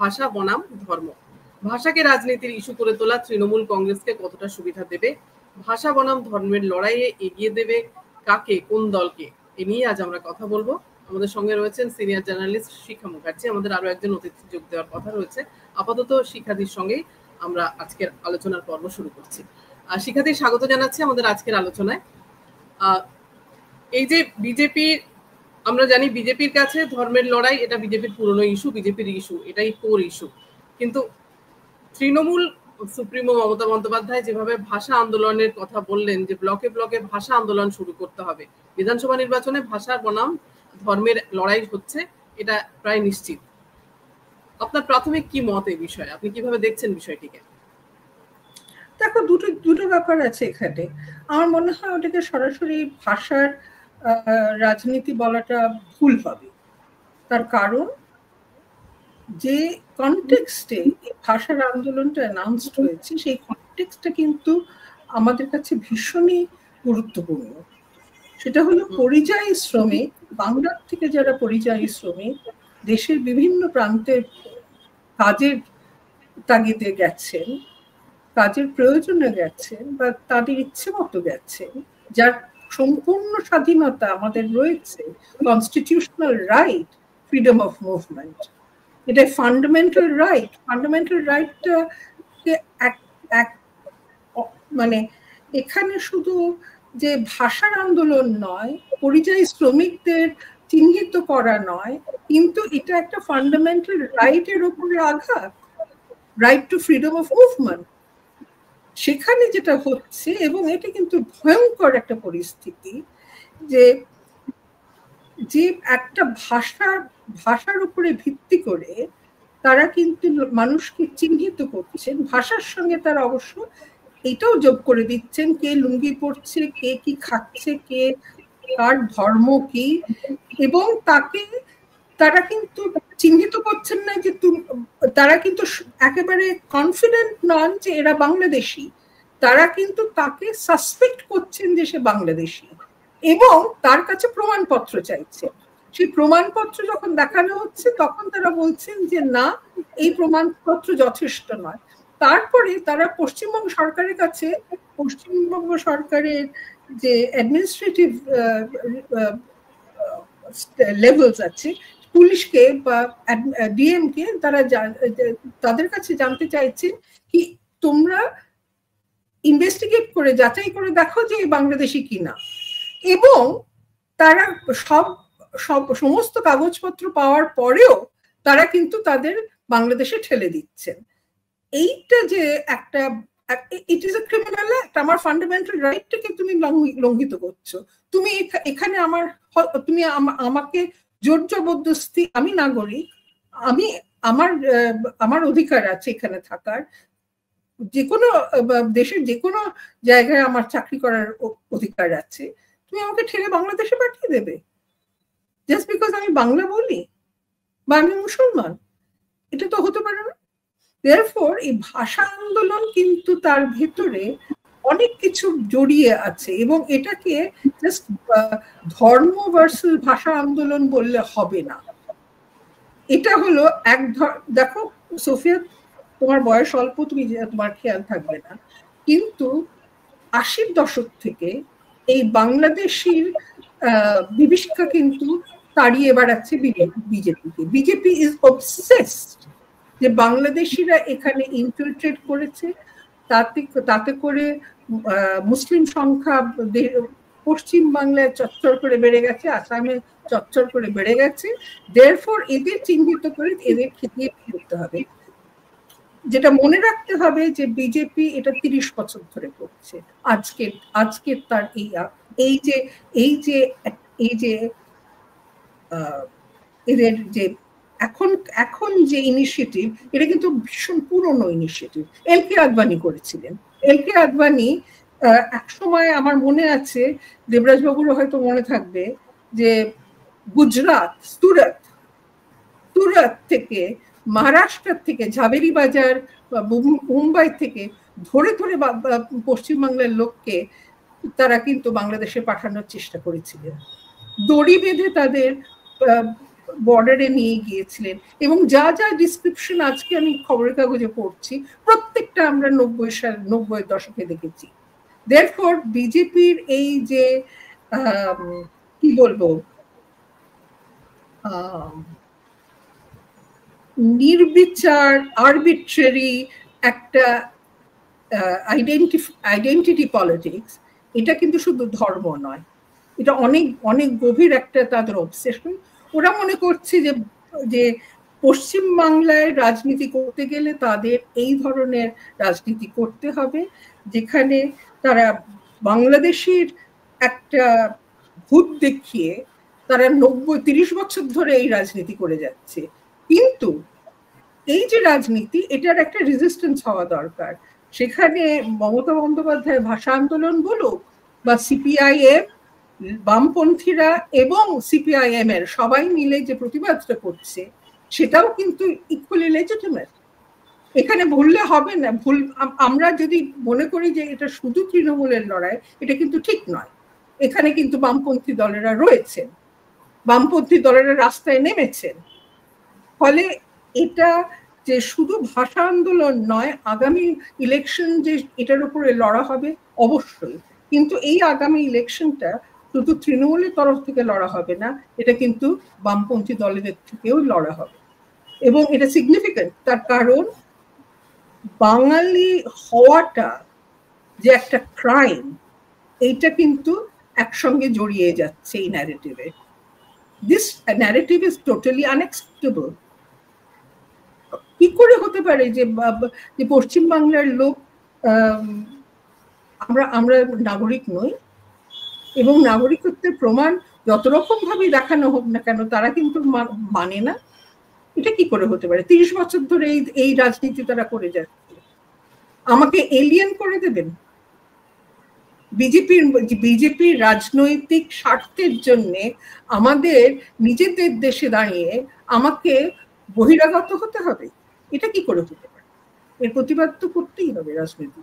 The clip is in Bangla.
ভাষা বনাম ধর্ম। ভাষাকে রাজনীতির ইস্যু করে তোলা তৃণমূল কংগ্রেসকে কতটা সুবিধা দেবে? ভাষা বনাম ধর্মের লড়াইয়ে এগিয়ে দেবে কাকে, কোন দলকে? এ নিয়ে আজ আমরা কথা বলবো। আমাদের সঙ্গে রয়েছেন সিনিয়র জার্নালিস্ট শিখা মুখার্জি। আমাদের আরো একজন অতিথি যোগ দেওয়ার কথা রয়েছে। আপাতত শিখাদির সঙ্গেই আমরা আজকের আলোচনার পর্ব শুরু করছি। শিখাদি, স্বাগত জানাচ্ছি আমাদের আজকের আলোচনায়। এই যে বিজেপি, আমরা জানি বিজেপির কাছে ধর্মের লড়াই এটা বিজেপির পুরনো ইস্যু, বিজেপির ইস্যু, এটাই কোর ইস্যু। কিন্তু তৃণমূল সুপ্রিমো মমতা বন্দ্যোপাধ্যায় যেভাবে ভাষা আন্দোলনের কথা বললেন, যে ব্লকে ব্লকে ভাষা আন্দোলন শুরু করতে হবে, বিধানসভা নির্বাচনে ভাষা বনাম ধর্মের লড়াই হচ্ছে, এটা প্রায় নিশ্চিত। আপনার প্রাথমিক কি মত এই বিষয়ে? আপনি কিভাবে দেখছেন বিষয়টিকে? দেখো, দুটো ব্যাপার আছে এখানে। আমার মনে হয় ওটাকে সরাসরি ভাষার রাজনীতি বলাটা ভুল হবে। তার কারণ, যে কনটেক্সটে ভাষার আন্দোলনটা অ্যানাউন্সড হয়েছে, সেই কনটেক্সটটা কিন্তু আমাদের কাছে ভীষণই গুরুত্বপূর্ণ। সেটা হলো পরিযায়ী শ্রমিক, বাংলার থেকে যারা পরিযায়ী শ্রমিক দেশের বিভিন্ন প্রান্তে কাজের তাগিদে গেছেন, কাজের প্রয়োজনে গেছেন, বা তাদের ইচ্ছে মতো গেছেন, যার সম্পূর্ণ স্বাধীনতা আমাদের রয়েছে, constitutional right, freedom of movement, এটা ফান্ডামেন্টাল রাইট। ফান্ডামেন্টাল রাইটটা মানে এখানে শুধু যে ভাষার আন্দোলন নয়, পরিযায়ী শ্রমিকদের চিহ্নিত করা নয়, কিন্তু এটা একটা ফান্ডামেন্টাল রাইটের উপরে আঘাত, right two freedom of movement. সেখানে যেটা হচ্ছে, এবং এটা কিন্তু ভয়ঙ্কর একটা পরিস্থিতি, যে একটা ভাষার উপরে ভিত্তি করে তারা কিন্তু মানুষকে চিহ্নিত করছেন। ভাষার সঙ্গে তারা অবশ্য এটাও যোগ করে দিচ্ছেন কে লুঙ্গি পরছে, কে কি খাচ্ছে, কে কার ধর্ম কি, এবং তারা কিন্তু চিহ্নিত করছেন না যে তারা কিন্তু একেবারে কনফিডেন্ট নন যে এরা বাংলাদেশি। তারা কিন্তু তাকে সাসপেক্ট করছেন যে সে বাংলাদেশি, এবং তার কাছে প্রমাণপত্র চাইছে। সেই প্রমাণপত্র যখন দেখানো হচ্ছে, তখন তারা বলছেন যে না, এই প্রমাণপত্র যথেষ্ট নয়। তারপরে তারা পশ্চিমবঙ্গ সরকারের কাছে, পশ্চিমবঙ্গ সরকারের যে অ্যাডমিনিস্ট্রেটিভ লেভেলস আছে, পুলিশকে বা ডিএম কে, তাদের কাছে জানতে চাইছেন কি তোমরা ইনভেস্টিগেট করে যাচাই করে দেখো যে বাংলাদেশি কিনা। এবং তারা সমস্ত কাগজপত্র পাওয়ার পরেও তারা কিন্তু তাদের বাংলাদেশে ঠেলে দিচ্ছেন। এইটা যে একটা, it is a criminal act. আমার ফান্ডামেন্টাল রাইটটাকে তুমি লঙ্ঘিত করছো। তুমি এখানে তুমি আমাকে জোর জবরদস্তি, আমি নাগরিক, আমার অধিকার আছে এখানে থাকার, যে কোনো দেশের যে কোনো জায়গায় আমার চাকরি করার অধিকার আছে, তুমি আমাকে ঠেলে বাংলাদেশে পাঠিয়ে দেবে জাস্ট বিকজ আমি বাংলা বলি বা আমি মুসলমান? এটা তো হতে পারে না। দেয়ারফর এই ভাষা আন্দোলন কিন্তু তার ভেতরে অনেক কিছু জড়িয়ে আছে, এবং এটাকে জাস্ট ধর্ম ভার্সেস ভাষা আন্দোলন বললে হবে না। এটা হলো দেখো সোফিয়া, তোমার বয়স অল্প, তুমি তোমার খেয়াল থাকবে না, কিন্তু 80-র দশক থেকে এই বাংলাদেশির বিভীষিকা কিন্তু তাড়িয়ে বেড়াচ্ছে বিজেপিকে। বিজেপি ইজ অবসেসড যে বাংলাদেশিরা এখানে ইনফিলট্রেট করেছে, তাতে করে মুসলিম সংখ্যা পশ্চিম বাংলায় চচ্চর করে বেড়ে গেছে, আসামে চচ্চর করে বেড়ে গেছে। দেয়ারফর এদের চিহ্নিত করে এদের খেপিয়ে ফেলতে হবে। যেটা মনে রাখতে হবে যে বিজেপি এটা 30 বছর ধরে করছে। আজকে তার এই যে এদের যে এখন যে ইনিশিয়েটিভ, এটা কিন্তু ভীষণ পুরনো ইনিশিয়েটিভ। এল.কে. আদবানি করেছিলেন। এল.কে. আদবানি এক সময়, আমার মনে আছে, দেবরাজ বাবুরও হয়তো মনে থাকবে, যে গুজরাট, সুরত থেকে, মহারাষ্ট্র থেকে, ঝাবেরি বাজার, মুম্বাই থেকে ধরে ধরে পশ্চিমবাংলার লোককে তারা কিন্তু বাংলাদেশে পাঠানোর চেষ্টা করেছিলেন। দড়ি বেঁধে তাদের বর্ডারে নিয়ে গিয়েছিলেন, এবং যা যা ডিসক্রিপশন আজকে আমি খবরের কাগজে পড়ছি প্রত্যেকটা আমরা 90 দশকে দেখেছি। দেয়ারফর বিজেপির এই যে কি বলবো নির্বিচার আরবিট্রারি একটা আইডেন্টিটি পলিটিক্স, এটা কিন্তু শুধু ধর্ম নয়, এটা অনেক অনেক গভীর একটা তাদের অবসেশন। ওরা মনে করছে যে পশ্চিম বাংলায় রাজনীতি করতে গেলে তাদের এই ধরনের রাজনীতি করতে হবে, যেখানে তারা বাংলাদেশের একটা ভূত দেখিয়ে তারা 30 বছর ধরে এই রাজনীতি করে যাচ্ছে। কিন্তু এই যে রাজনীতি, এটার একটা রেজিস্ট্যান্স হওয়া দরকার। সেখানে মমতা বন্দ্যোপাধ্যায় ভাষা আন্দোলন বলুক বা সিপিআইএম, বামপন্থীরা এবং সিপিআইএম এর সবাই মিলে যে প্রতিবাদটা করছে, সেটাও কিন্তু ইকুয়ালি লেজিটিমেট। এখানে ভুললে হবে না। আমরা যদি মনে করি যে এটা শুধু তৃণমূলের লড়াই, এটা কিন্তু ঠিক নয়। এখানে কিন্তু বামপন্থী দলেরা রয়েছেন, বামপন্থী দলেরা রাস্তায় নেমেছেন। ফলে এটা যে শুধু ভাষা আন্দোলন নয়, আগামী ইলেকশন যে এটার উপরে লড়া হবে অবশ্যই, কিন্তু এই আগামী ইলেকশনটা শুধু তৃণমূলের তরফ থেকে লড়া হবে না, এটা কিন্তু বামপন্থী দলের থেকেও লড়া হবে। এবং এটা সিগনিফিক্যান্ট, তার কারণ বাঙালি হওয়াটা যে একটা ক্রাইম, এইটা কিন্তু একসঙ্গে জড়িয়ে যাচ্ছে এই ন্যারেটিভে। This narrative is totally unacceptable. কি করে হতে পারে যে পশ্চিম বাংলার লোক আমরা নাগরিক নই, এবং নাগরিকত্বের প্রমাণ যত রকম ভাবে দেখানো হোক না কেন তারা কিন্তু মানে না? এটা কি করে হতে পারে? 30 বছর ধরে এই রাজনীতি তারা করে যাচ্ছে। আমাকে এলিয়েন করে দেবেন? বিজেপির রাজনৈতিক স্বার্থের জন্য আমাদের নিজেদের দেশে দাঁড়িয়ে আমাকে বহিরাগত হতে হবে? এটা কি করে হতে পারে? এর প্রতিবাদ তো করতেই হবে রাজনীতি।